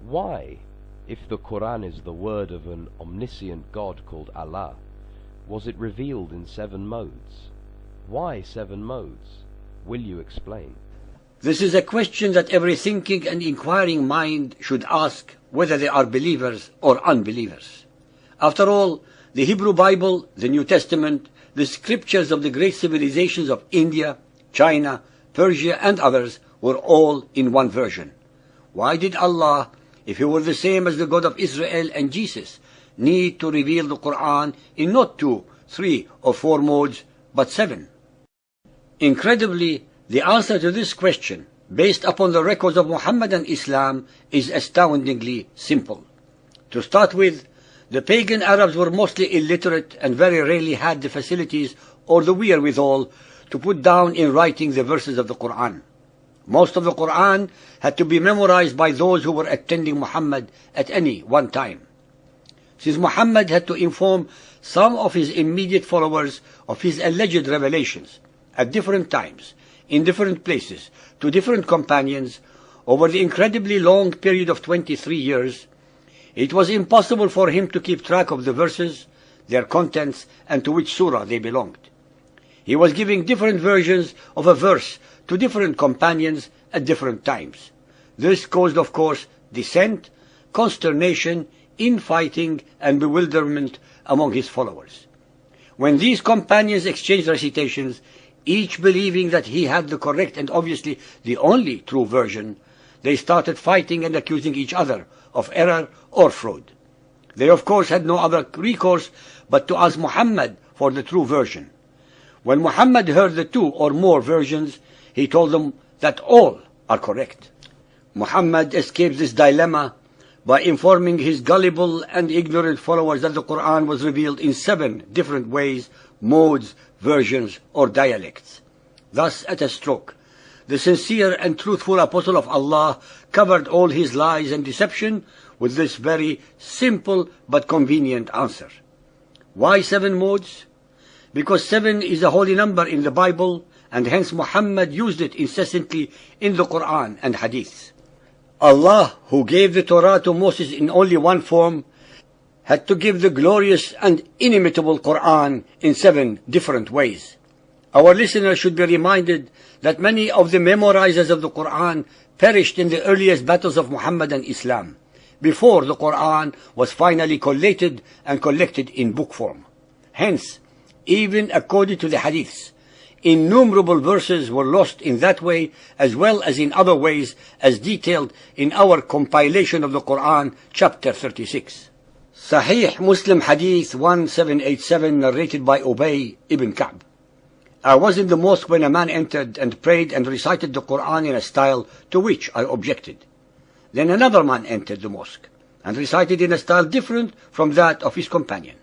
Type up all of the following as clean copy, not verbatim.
Why, if the Qur'an is the word of an omniscient God called Allah, was it revealed in 7 modes? Why 7 modes? Will you explain? This is a question that every thinking and inquiring mind should ask, whether they are believers or unbelievers. After all, the Hebrew Bible, the New Testament, the scriptures of the great civilizations of India, China, Persia and others were all in one version. Why did Allah, if He were the same as the God of Israel and Jesus, need to reveal the Qur'an in not 2, 3 or 4 modes, but 7? Incredibly, the answer to this question, based upon the records of Muhammad and Islam, is astoundingly simple. To start with, the pagan Arabs were mostly illiterate and very rarely had the facilities or the wherewithal to put down in writing the verses of the Qur'an. Most of the Qur'an had to be memorized by those who were attending Muhammad at any one time. Since Muhammad had to inform some of his immediate followers of his alleged revelations at different times, in different places, to different companions, over the incredibly long period of 23 years, it was impossible for him to keep track of the verses, their contents, and to which surah they belonged. He was giving different versions of a verse to different companions at different times. This caused, of course, dissent, consternation, infighting, and bewilderment among his followers. When these companions exchanged recitations, each believing that he had the correct and obviously the only true version, they started fighting and accusing each other of error or fraud. They of course had no other recourse but to ask Muhammad for the true version. When Muhammad heard the 2 or more versions, he told them that all are correct. Muhammad escaped this dilemma by informing his gullible and ignorant followers that the Qur'an was revealed in 7 different ways, modes, versions or dialects. Thus, at a stroke, the sincere and truthful apostle of Allah covered all his lies and deception with this very simple but convenient answer. Why 7 modes? Because 7 is a holy number in the Bible, and hence Muhammad used it incessantly in the Qur'an and Hadith. Allah, who gave the Torah to Moses in only one form, had to give the glorious and inimitable Qur'an in 7 different ways. Our listeners should be reminded that many of the memorizers of the Qur'an perished in the earliest battles of Muhammad and Islam, before the Qur'an was finally collated and collected in book form. Hence, even according to the Hadiths, innumerable verses were lost in that way as well as in other ways, as detailed in our compilation of the Qur'an, chapter 36. Sahih Muslim Hadith 1787, narrated by Ubay ibn Ka'b. I was in the mosque when a man entered and prayed and recited the Qur'an in a style to which I objected. Then another man entered the mosque and recited in a style different from that of his companion.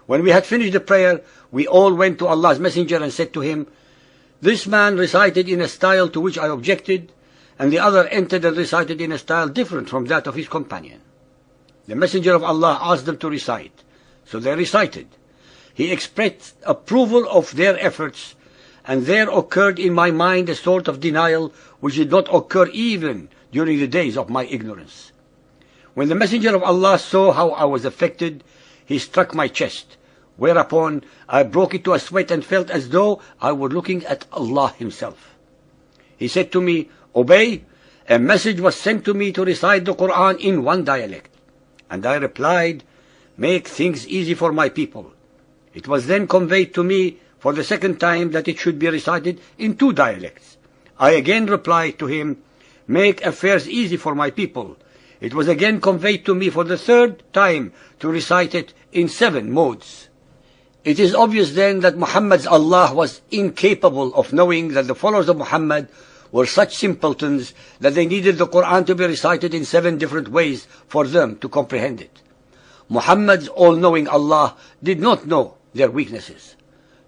When we had finished the prayer, we all went to Allah's Messenger and said to him, "This man recited in a style to which I objected, and the other entered and recited in a style different from that of his companion." The Messenger of Allah asked them to recite, so they recited. He expressed approval of their efforts, and there occurred in my mind a sort of denial which did not occur even during the days of my ignorance. When the Messenger of Allah saw how I was affected, he struck my chest, whereupon I broke into a sweat and felt as though I were looking at Allah Himself. He said to me, "Obey, a message was sent to me to recite the Qur'an in one dialect." And I replied, "Make things easy for my people." It was then conveyed to me for the second time that it should be recited in 2 dialects. I again replied to him, "Make affairs easy for my people." It was again conveyed to me for the 3rd time to recite it in 7 modes. It is obvious then that Muhammad's Allah was incapable of knowing that the followers of Muhammad were such simpletons that they needed the Qur'an to be recited in 7 different ways for them to comprehend it. Muhammad's all-knowing Allah did not know their weaknesses.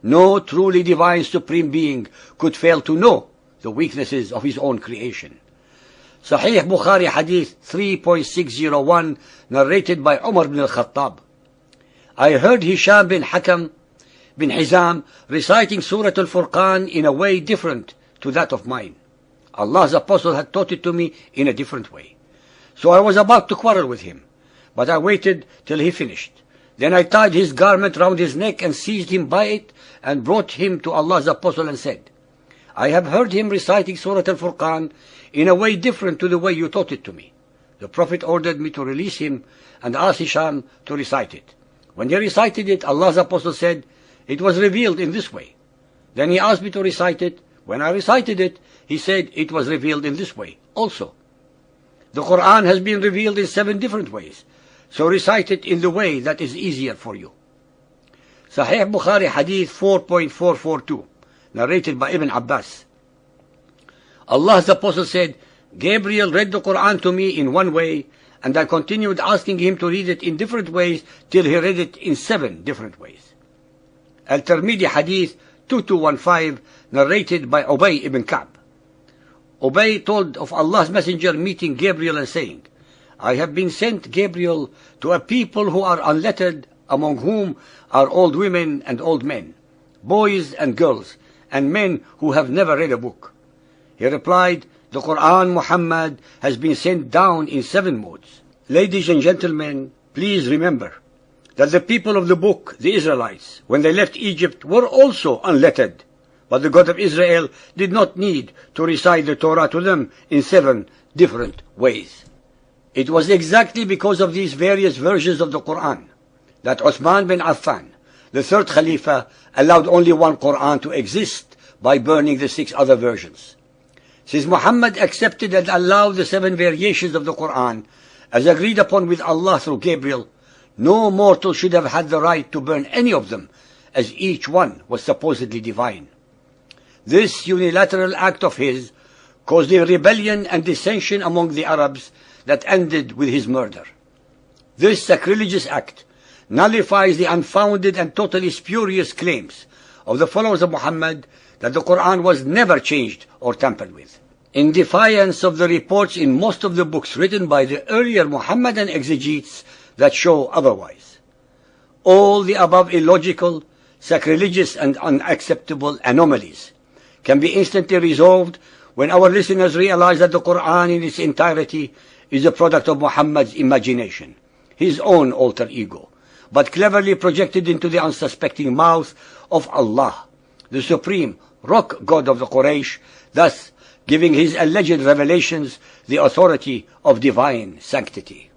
No truly divine supreme being could fail to know the weaknesses of his own creation. Sahih Bukhari Hadith 3.601, narrated by Umar ibn al-Khattab. I heard Hisham bin Hakam bin Hizam reciting Surah al-Furqan in a way different to that of mine. Allah's Apostle had taught it to me in a different way. So I was about to quarrel with him, but I waited till he finished. Then I tied his garment round his neck and seized him by it and brought him to Allah's Apostle and said, I have heard him reciting Surah Al-Furqan in a way different to the way you taught it to me. The Prophet ordered me to release him and asked Hisham to recite it. When he recited it, Allah's Apostle said, it was revealed in this way. Then he asked me to recite it. When I recited it, he said it was revealed in this way also. The Qur'an has been revealed in 7 different ways, so recite it in the way that is easier for you. Sahih Bukhari Hadith 4.442, narrated by Ibn Abbas. Allah's Apostle said, Gabriel read the Qur'an to me in one way, and I continued asking him to read it in different ways till he read it in 7 different ways. Al-Tirmidhi Hadith 2215, narrated by Ubay ibn Ka'b. Ubay told of Allah's Messenger meeting Gabriel and saying, I have been sent, Gabriel, to a people who are unlettered, among whom are old women and old men, boys and girls, and men who have never read a book. He replied, the Qur'an, Muhammad, has been sent down in 7 modes. Ladies and gentlemen, please remember that the people of the book, the Israelites, when they left Egypt, were also unlettered. But the God of Israel did not need to recite the Torah to them in 7 different ways. It was exactly because of these various versions of the Qur'an that Uthman bin Affan, the 3rd Khalifa, allowed only one Qur'an to exist by burning the 6 other versions. Since Muhammad accepted and allowed the 7 variations of the Qur'an as agreed upon with Allah through Gabriel, no mortal should have had the right to burn any of them, as each one was supposedly divine. This unilateral act of his caused a rebellion and dissension among the Arabs that ended with his murder. This sacrilegious act nullifies the unfounded and totally spurious claims of the followers of Muhammad that the Qur'an was never changed or tampered with, in defiance of the reports in most of the books written by the earlier Muhammadan exegetes that show otherwise. All the above illogical, sacrilegious and unacceptable anomalies can be instantly resolved when our listeners realize that the Qur'an in its entirety is a product of Muhammad's imagination, his own alter ego, but cleverly projected into the unsuspecting mouth of Allah, the supreme rock god of the Quraysh, thus giving his alleged revelations the authority of divine sanctity.